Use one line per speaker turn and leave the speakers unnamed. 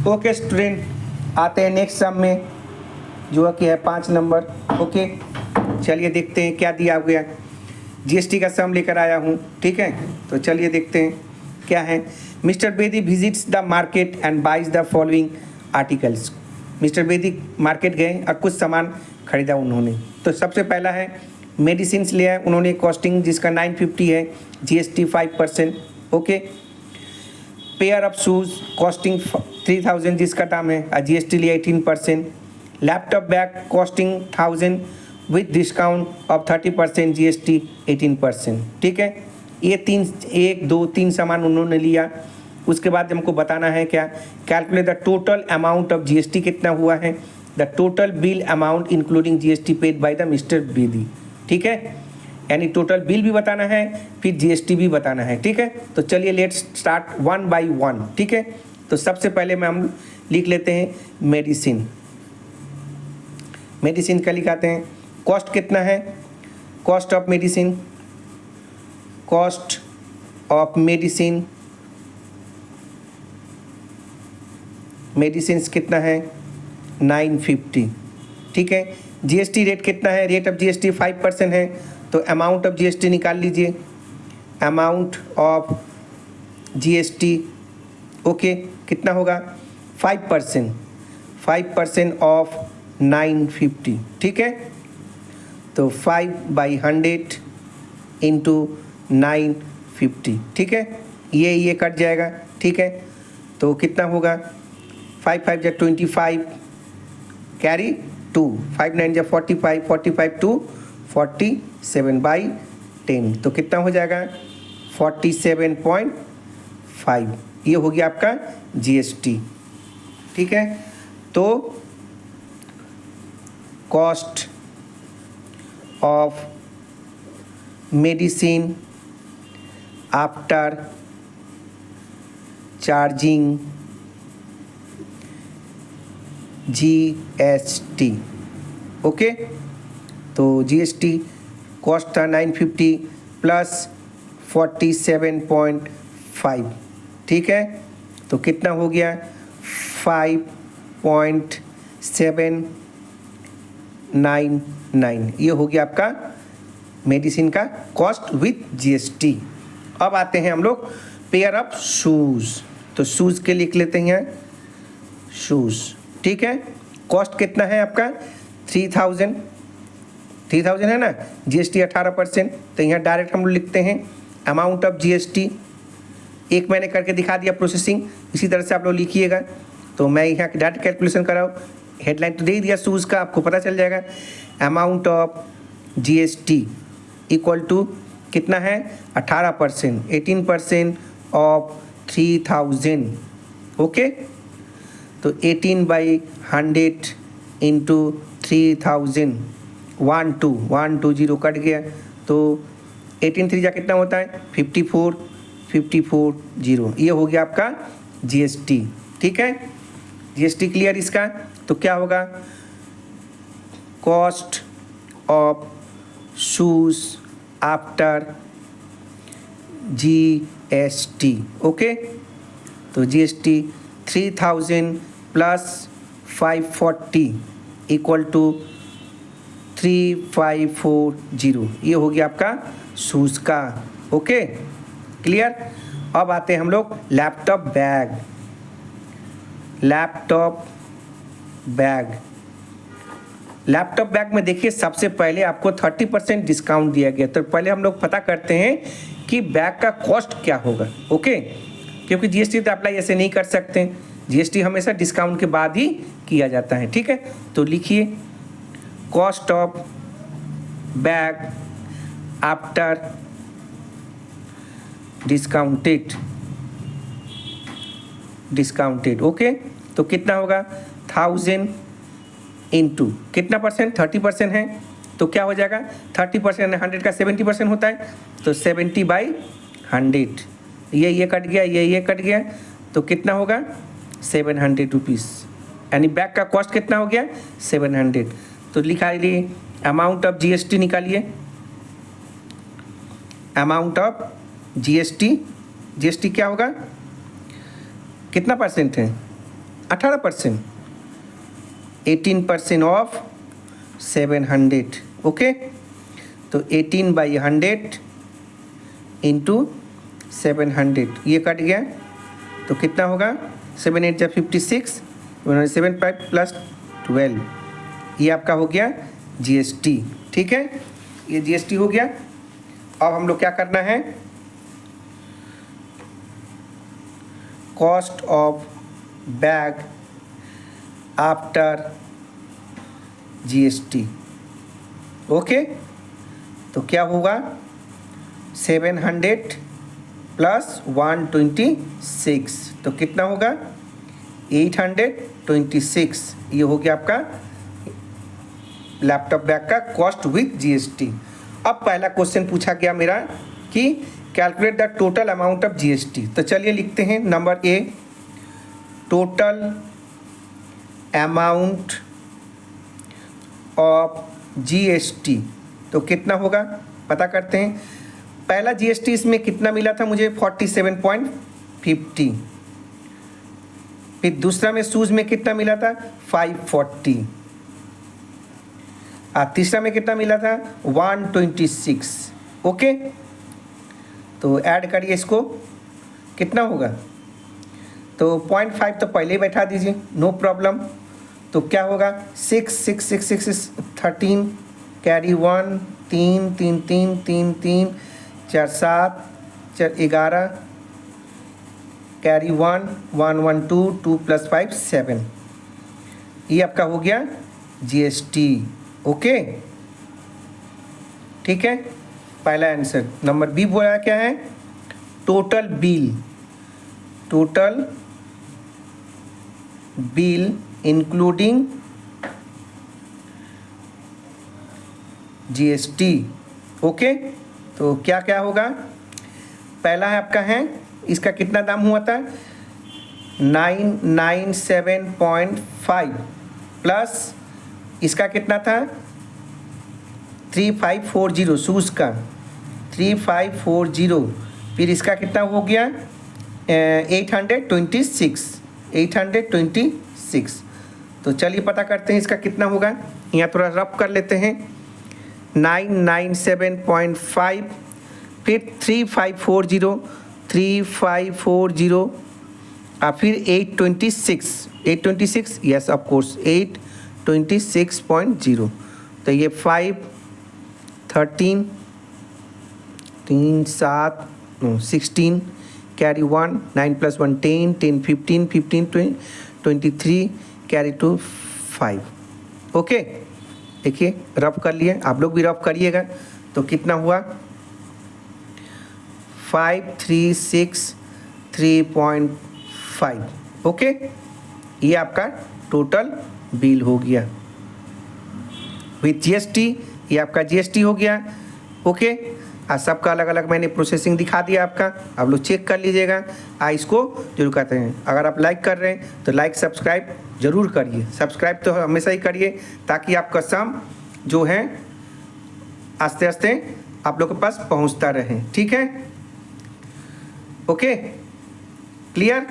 Okay student, आते हैं next sum में जो कि है 5 नंबर। ओके चलिए देखते हैं क्या दिया गया। जीएसटी का सम लेकर आया हूँ, ठीक है। तो चलिए देखते हैं क्या है। Mister Bedi visits the market and buys the following articles. Mister Bedi market गए और कुछ सामान खरीदा उन्होंने। तो सबसे पहला है मेडिसिन लिया उन्होंने, कॉस्टिंग जिसका 950 है, GST 5%। Okay, pair of shoes costing 3000 जिसका दाम है और जीएसटी लिया 18%। Laptop bag costing 1000 with discount of 30%, GST 18%। ठीक है, ये 1 2 3 सामान उन्होंने लिया। उसके बाद हमको बताना है क्या, calculate the total amount of GST कितना हुआ है, the total bill amount including GST paid by the mister Bedi. ठीक है, यानी टोटल बिल भी बताना है, फिर जीएसटी भी बताना है। ठीक है, तो चलिए लेट्स स्टार्ट 1 बाय 1। ठीक है, तो सबसे पहले में हम लिख लेते हैं मेडिसिन। मेडिसिन का लिखाते हैं, कॉस्ट कितना है, cost of medicine, cost of medicine, medicine कितना है 950। ठीक है, जीएसटी रेट कितना है, रेट ऑफ जीएसटी 5% है, तो अमाउंट ऑफ जीएसटी निकाल लीजिए, अमाउंट ऑफ जीएसटी। ओके, कितना होगा 5%, 5% ऑफ 950। ठीक है, तो 5/100 इंटू 950। ठीक है, ये कट जाएगा। ठीक है, तो कितना होगा 5 5 जा 25, कैरी 2, 5 9 जा 45, 45 2 47/10, तो कितना हो जाएगा 47.5। ये हो गया आपका जीएसटी। ठीक है, तो cost of medicine after charging GST. Okay, तो जीएसटी कॉस्ट था 950 प्लस 47.5। ठीक है, तो कितना हो गया 5.799। ये हो गया आपका मेडिसिन का कॉस्ट विथ जीएसटी। अब आते हैं हम लोग पेयर ऑफ शूज़। तो शूज़ के लिख लेते हैं शूज़। ठीक है, कॉस्ट कितना है आपका 3000 है ना, जीएसटी 18%, तो यहाँ डायरेक्ट हम लोग लिखते हैं अमाउंट ऑफ जीएसटी। एक मैंने करके दिखा दिया प्रोसेसिंग, इसी तरह से आप लोग लिखिएगा। तो मैं यहाँ डायरेक्ट कैलकुलेशन कराऊँ, हेडलाइन तो दे ही दिया शूज़ का, आपको पता चल जाएगा। Amount of GST equal to कितना है 18%, 18% ऑफ 3000। ओके, तो 18/100 इंटू 3000, 120 कट गया, तो 18 3 जा कितना होता है 54, 54 ये हो गया आपका जीएसटी। ठीक है, जीएसटी क्लियर इसका। तो क्या होगा cost of shoes after GST. Okay, तो जीएसटी 3000 प्लस 540 इक्वल टू 3540। ये हो गया आपका शूज़ का। Okay clear. अब आते हैं हम लोग laptop bag. Laptop bag, laptop bag में देखिए सबसे पहले आपको 30% डिस्काउंट दिया गया। तो पहले हम लोग पता करते हैं कि बैग का कॉस्ट क्या होगा। ओके, क्योंकि जीएसटी तो अप्लाई ऐसे नहीं कर सकते हैं, जीएसटी हमेशा डिस्काउंट के बाद ही किया जाता है। ठीक है, तो लिखिए cost of bag after discounted. Okay, तो कितना होगा 1000 इंटू कितना परसेंट 30% है, तो क्या हो जाएगा 30% 100 का 70% होता है, तो 70/100। ये कट गया, ये कट गया, तो कितना होगा 700 रुपीज़। यानी बैग का कॉस्ट कितना हो गया 700। तो लिखा लीजिए अमाउंट ऑफ जीएसटी निकालिए, अमाउंट ऑफ जीएसटी। जीएसटी क्या होगा, कितना परसेंट है 18%, 18% ऑफ 700, ओके। तो 18/100 इंटू 700, ये कट गया तो कितना होगा, 7 8 जा 56, 7 5 प्लस 12, ये आपका हो गया जीएसटी, ठीक है, ये जीएसटी हो गया। अब हम लोग क्या करना है, cost of bag after GST, okay. तो क्या होगा, 700 प्लस 126, तो कितना होगा 826, ये हो गया आपका लैपटॉप बैग का कॉस्ट विथ जीएसटी। अब पहला क्वेश्चन पूछा गया मेरा कि calculate the total amount of GST. तो चलिए लिखते हैं number A, total amount of GST, तो कितना होगा पता करते हैं। पहला जीएसटी इसमें कितना मिला था मुझे, 47.50, फिर दूसरा में शूज़ में कितना मिला था 540, और तीसरा में कितना मिला था 126, ओके। तो ऐड करिए इसको, कितना होगा, तो 0.5 तो पहले ही बैठा दीजिए, नो प्रॉब्लम। तो क्या होगा 6 6 6 6 6 13, कैरी 1 3 3 3 3 3 4 7 4 11, कैरी 1 1 1 2 2 प्लस 5 7, ये आपका हो गया जीएसटी, ओके, ठीक है। पहला आंसर। नंबर बी बोला क्या है, total bill, total bill including GST, okay. तो क्या क्या होगा, पहला है आपका है, इसका कितना दाम हुआ था 997.5 प्लस इसका कितना था 3540 शूज़ का 3540, फिर इसका कितना हो गया 826। तो चलिए पता करते हैं इसका कितना होगा, यहाँ थोड़ा रफ कर लेते हैं। 997.5, फिर 3540 और फिर 826, यस ऑफ कोर्स 826.0, तो ये 5 13 3 7 16, कैरी 1 9 प्लस 1 10 10 15 15 23, कैरी 2 5, ओके। देखिए रफ कर लिए, आप लोग भी रफ करिएगा। तो कितना हुआ 5363.5, ओके। ये आपका टोटल बिल हो गया विथ जीएसटी, ये आपका जीएसटी हो गया, ओके। और सबका अलग अलग मैंने प्रोसेसिंग दिखा दिया आपका, आप लोग चेक कर लीजिएगा। इसको जरूर कहते हैं, अगर आप लाइक कर रहे हैं तो लाइक सब्सक्राइब जरूर करिए, सब्सक्राइब तो हमेशा ही करिए, ताकि आपका सम जो है आस्ते आस्ते आप लोग के पास पहुंचता रहे, ठीक है, ओके, क्लियर।